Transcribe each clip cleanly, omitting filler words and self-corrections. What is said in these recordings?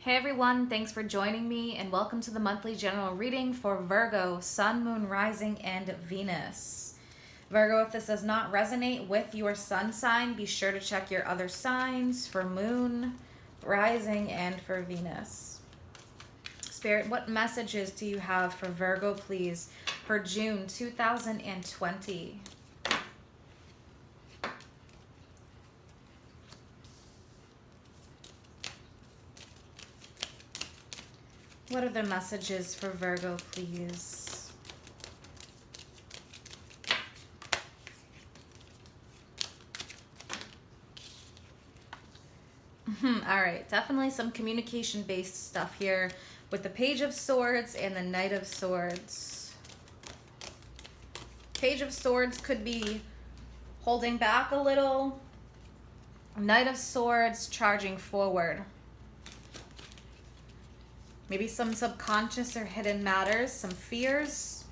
Hey everyone, thanks for joining me and welcome to the monthly general reading for Virgo, Sun, Moon, Rising, and Venus. Virgo, if this does not resonate with your sun sign, be sure to check your other signs for Moon, Rising, and for Venus. Spirit, what messages do you have for Virgo, please, for June 2020? What are the messages for Virgo, please? All right, definitely some communication-based stuff here with the Page of Swords and the Knight of Swords. Page of Swords could be holding back a little. Knight of Swords charging forward. Maybe some subconscious or hidden matters, some fears.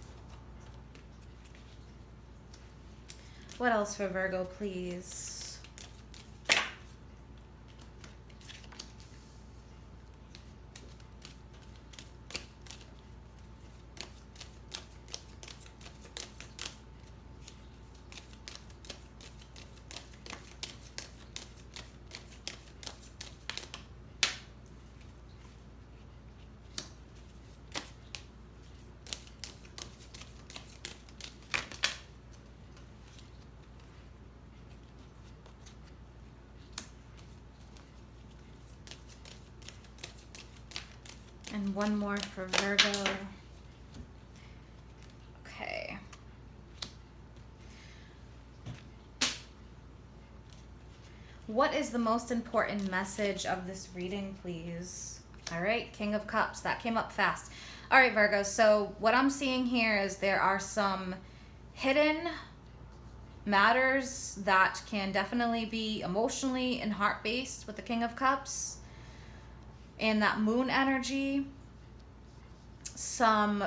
What else for Virgo, please? And one more for Virgo. Okay. What is the most important message of this reading, please? All right, King of Cups. That came up fast. All right, Virgo. So what I'm seeing here is there are some hidden matters that can definitely be emotionally and heart-based with the King of Cups. And that moon energy, some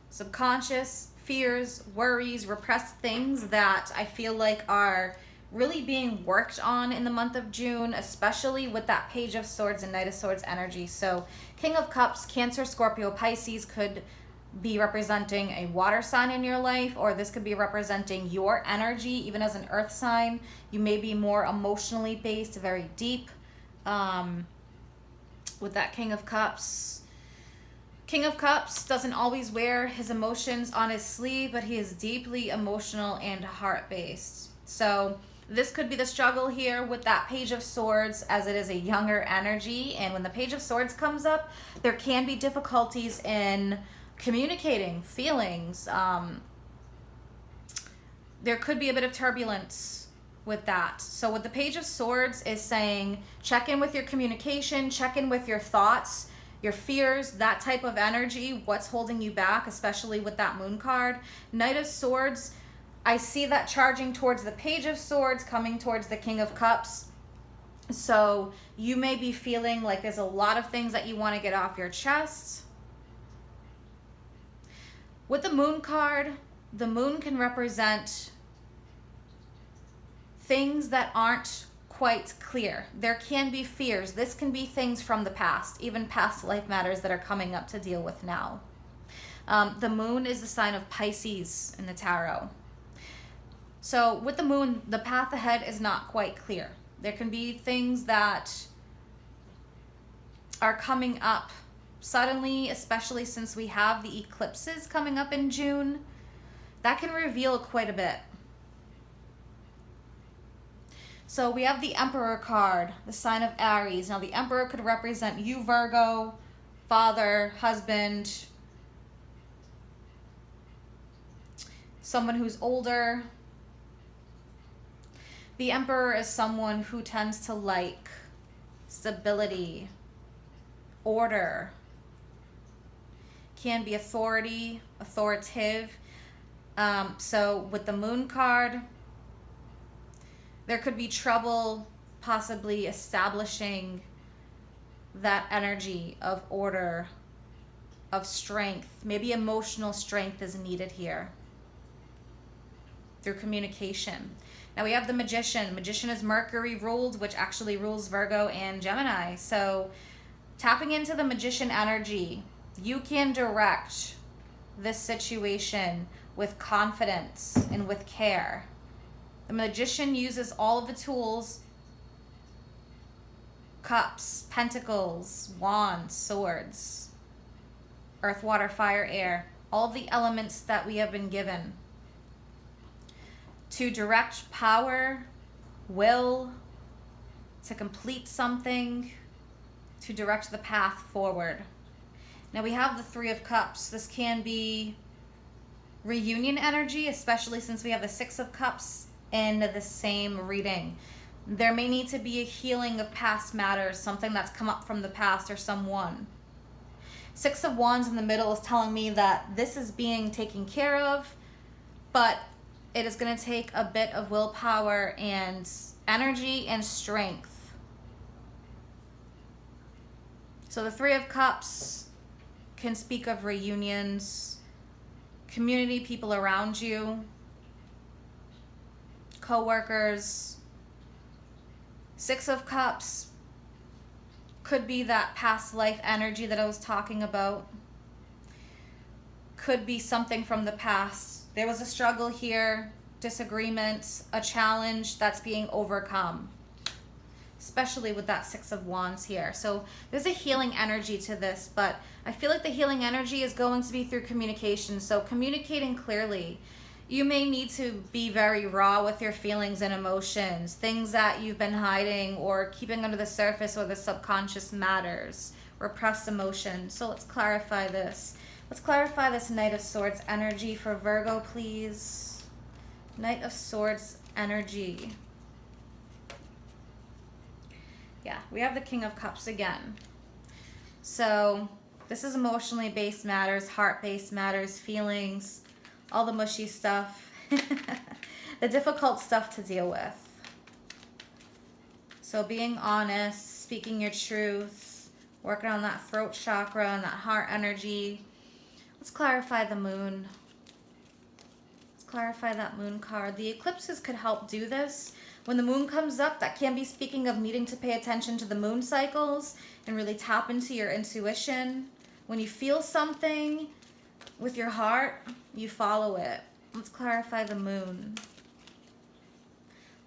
subconscious fears, worries, repressed things that I feel like are really being worked on in the month of June, especially with that Page of Swords and Knight of Swords energy. So King of Cups, Cancer, Scorpio, Pisces could be representing a water sign in your life, or this could be representing your energy, even as an earth sign. You may be more emotionally based, very deep. With that King of Cups. King of Cups doesn't always wear his emotions on his sleeve, but he is deeply emotional and heart-based. So this could be the struggle here with that Page of Swords, as it is a younger energy. And when the Page of Swords comes up, there can be difficulties in communicating feelings. There could be a bit of turbulence with that. So with the Page of Swords is saying, check in with your communication, check in with your thoughts, your fears, that type of energy, what's holding you back, especially with that Moon card. Knight of Swords, I see that charging towards the Page of Swords, coming towards the King of Cups. So you may be feeling like there's a lot of things that you want to get off your chest. With the Moon card, the Moon can represent things that aren't quite clear. There can be fears. This can be things from the past, even past life matters that are coming up to deal with now. The Moon is the sign of Pisces in the tarot. So with the Moon, the path ahead is not quite clear. There can be things that are coming up suddenly, especially since we have the eclipses coming up in June. That can reveal quite a bit. So we have the Emperor card, the sign of Aries. Now the Emperor could represent you, Virgo, father, husband, someone who's older. The Emperor is someone who tends to like stability, order, can be authoritative. So with the Moon card, there could be trouble possibly establishing that energy of order, of strength. Maybe emotional strength is needed here through communication. Now we have the Magician. Magician is Mercury ruled, which actually rules Virgo and Gemini. So Tapping into the Magician energy, you can direct this situation with confidence and with care. The Magician uses all of the tools: cups, pentacles, wands, swords, earth, water, fire, air, all the elements that we have been given to direct power, will, to complete something, to direct the path forward. Now we have the Three of Cups. This can be reunion energy, especially since we have the Six of Cups in the same reading. There may need to be a healing of past matters, something that's come up from the past or someone. Six of Wands in the middle is telling me that this is being taken care of, but it is going to take a bit of willpower and energy and strength. So the Three of Cups can speak of reunions, community, people around you, co-workers. Six of Cups could be that past life energy that I was talking about. Could be something from the past. There was a struggle here, disagreements, a challenge that's being overcome, especially with that Six of Wands here. So there's a healing energy to this, but I feel like the healing energy is going to be through communication. So communicating clearly. You may need to be very raw with your feelings and emotions, things that you've been hiding or keeping under the surface or the subconscious matters, repressed emotions. So let's clarify this. Let's clarify this Knight of Swords energy for Virgo, please. Knight of Swords energy. Yeah, we have the King of Cups again. So this is emotionally based matters, heart-based matters, feelings, all the mushy stuff, the difficult stuff to deal with. So being honest, speaking your truth, working on that throat chakra and that heart energy. Let's clarify the moon. Let's clarify that moon card. The eclipses could help do this. When the moon comes up, that can be speaking of needing to pay attention to the moon cycles and really tap into your intuition. When you feel something with your heart, you follow it. Let's clarify the moon.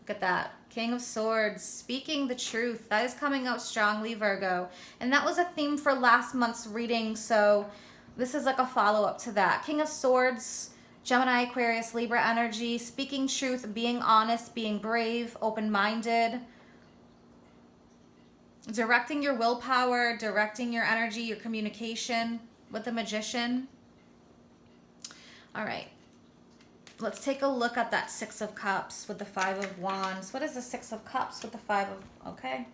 Look at that. King of Swords, speaking the truth. That is coming out strongly, Virgo. And that was a theme for last month's reading, so this is like a follow-up to that. King of Swords, Gemini, Aquarius, Libra energy, speaking truth, being honest, being brave, open-minded, directing your willpower, directing your energy, your communication with the Magician. All right, let's take a look at that Six of Cups with the Five of Wands. What is the Six of Cups with the Five of, okay.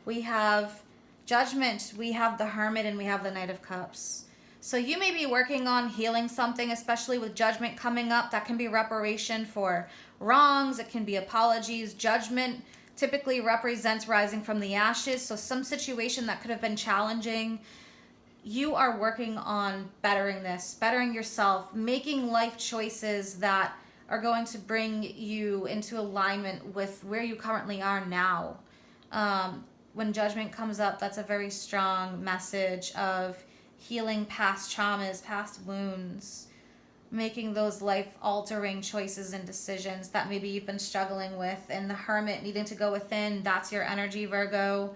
We have Judgment, we have the Hermit, and we have the Knight of Cups. So you may be working on healing something, especially with Judgment coming up. That can be reparation for wrongs. It can be apologies. Judgment typically represents rising from the ashes. So some situation that could have been challenging, you are working on bettering this, bettering yourself, making life choices that are going to bring you into alignment with where you currently are now. When Judgment comes up, that's a very strong message of healing past traumas, past wounds, making those life-altering choices and decisions that maybe you've been struggling with. And the Hermit, needing to go within, that's your energy, Virgo.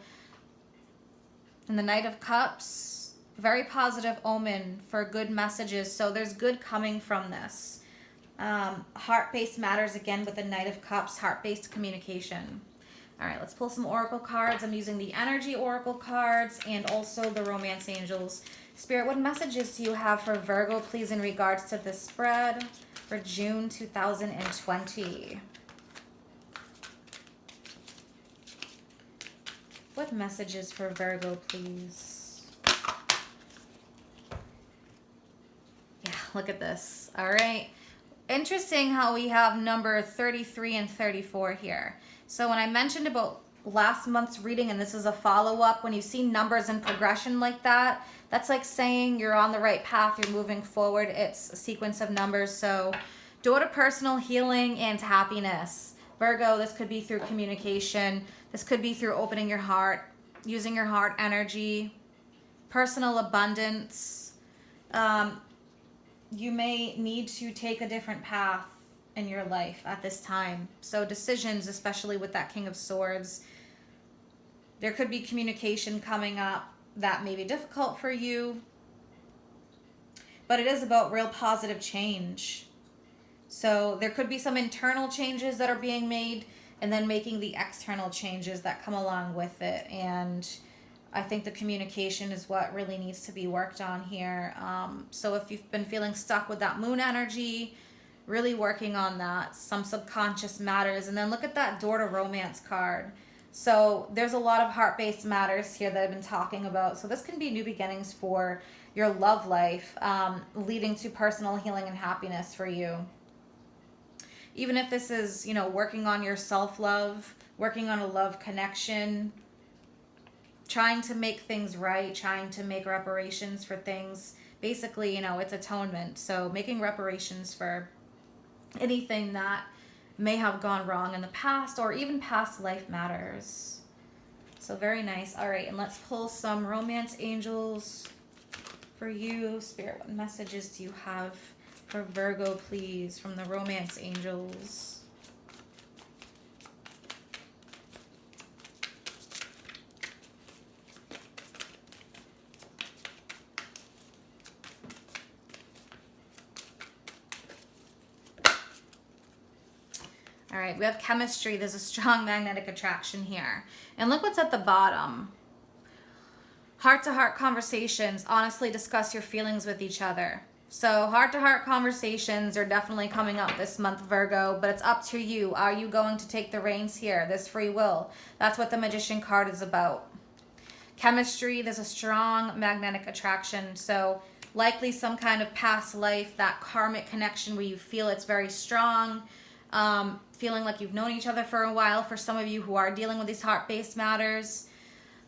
And the Knight of Cups, very positive omen for good messages. So there's good coming from this. Heart-based matters, again, with the Knight of Cups, heart-based communication. All right, let's pull some oracle cards. I'm using the energy oracle cards and also the romance angels. Spirit, what messages do you have for Virgo, please, in regards to this spread for June 2020? What messages for Virgo, please? Yeah, look at this. All right. Interesting how we have number 33 and 34 here. So when I mentioned about last month's reading, and this is a follow-up, when you see numbers in progression like that, that's like saying you're on the right path, you're moving forward. It's a sequence of numbers. So door to personal healing and happiness. Virgo, this could be through communication. This could be through opening your heart, using your heart energy. personal abundance. You may need to take a different path in your life at this time. So decisions, especially with that King of Swords, there could be communication coming up that may be difficult for you, but it is about real positive change. So there could be some internal changes that are being made and then making the external changes that come along with it. And I think the communication is what really needs to be worked on here. So if you've been feeling stuck with that moon energy, really working on that, some subconscious matters. And then look at that door to romance card. So there's a lot of heart-based matters here that I've been talking about. So this can be new beginnings for your love life, leading to personal healing and happiness for you. Even if this is, working on your self-love, working on a love connection, trying to make things right, trying to make reparations for things. Basically, it's atonement. So making reparations for anything that may have gone wrong in the past or even past life matters. So very nice. All right, and let's pull some romance angels for you. Spirit, what messages do you have for Virgo, please, from the romance angels? All right, we have chemistry. There's a strong magnetic attraction here. And look what's at the bottom. Heart-to-heart conversations. Honestly discuss your feelings with each other. So heart-to-heart conversations are definitely coming up this month, Virgo, but it's up to you. Are you going to take the reins here? There's free will. That's what the Magician card is about. Chemistry, there's a strong magnetic attraction. So likely some kind of past life, that karmic connection where you feel it's very strong. Feeling like you've known each other for a while for some of you who are dealing with these heart-based matters.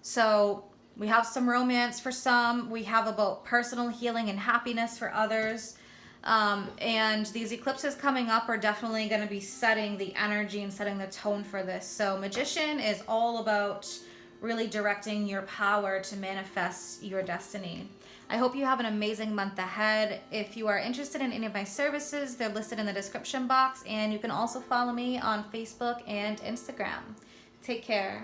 So we have some romance for some. We have about personal healing and happiness for others. And these eclipses coming up are definitely going to be setting the energy and setting the tone for this. So Magician is all about really directing your power to manifest your destiny. I hope you have an amazing month ahead. If you are interested in any of my services, they're listed in the description box, and you can also follow me on Facebook and Instagram. Take care.